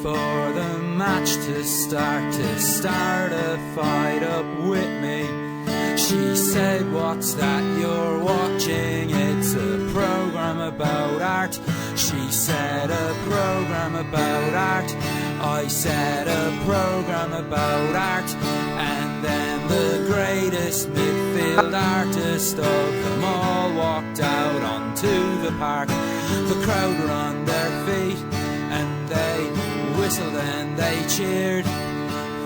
for the match to start a fight up with me. She said, "What's that you're watching?" "It's a program about art." She said, "A program about art." I said, "A program about art." And then the greatest midfield artist of them all walked out onto the park. The crowd were on their feet and they whistled and they cheered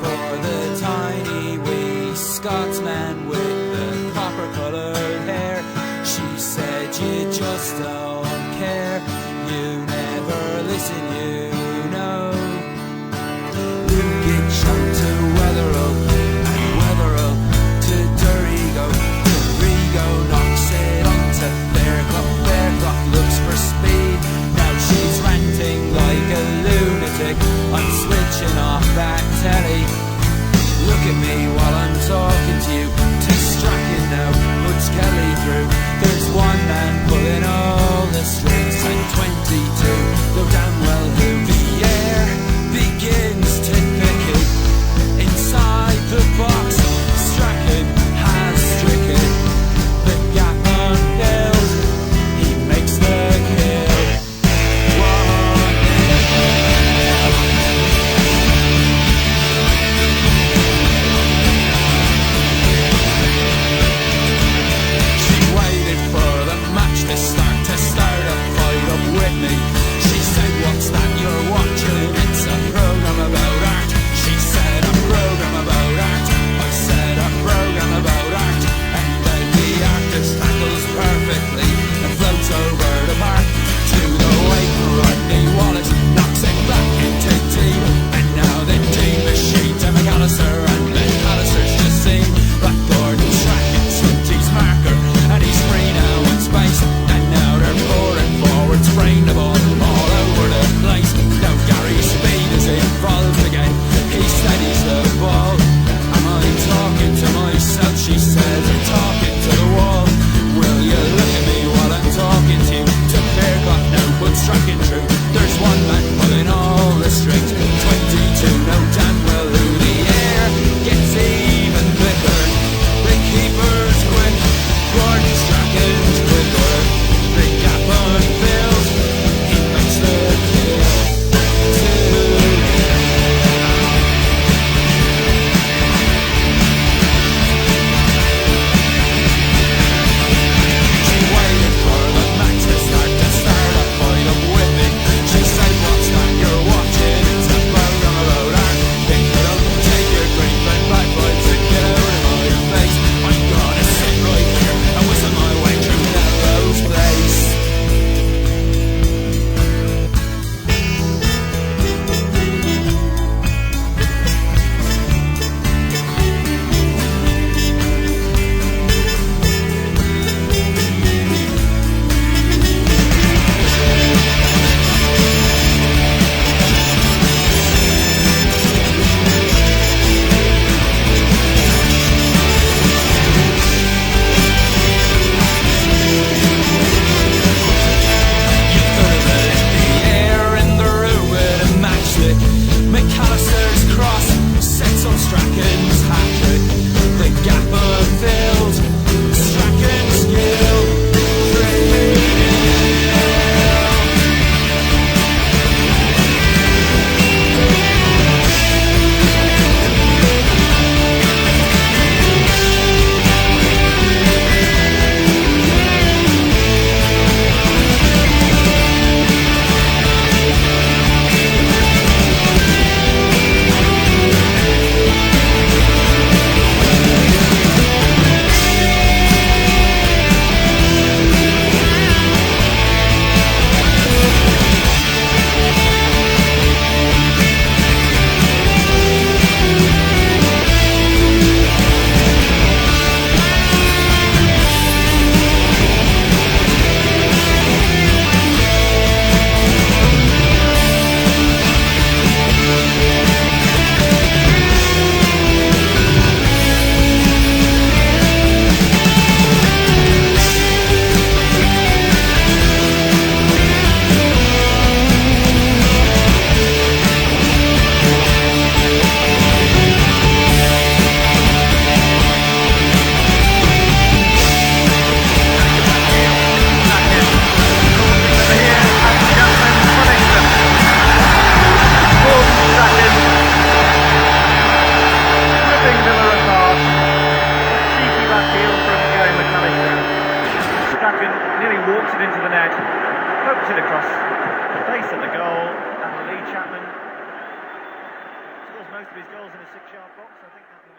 for the tiny wee Scotsman with the copper-coloured hair. She said, "You just don't care, you never listen, you know." Luggage up to Weatherall, and Weatherall to Dorigo. Dorigo knocks it onto Fairclough. Fairclough looks for speed. Now she's ranting like a lunatic. I'm switching off that telly. Look at me while I'm talking to you. Too Strachan now puts Kelly through. There's one man pulling all the strings and 22 go damn well who. The air begins to thicken inside the box. Strachan has stricken the gap unfilled. He makes the kill. 1-0. She waited for the match to start a fight up with me. She said, "What most of his goals in a 6-yard box. I think that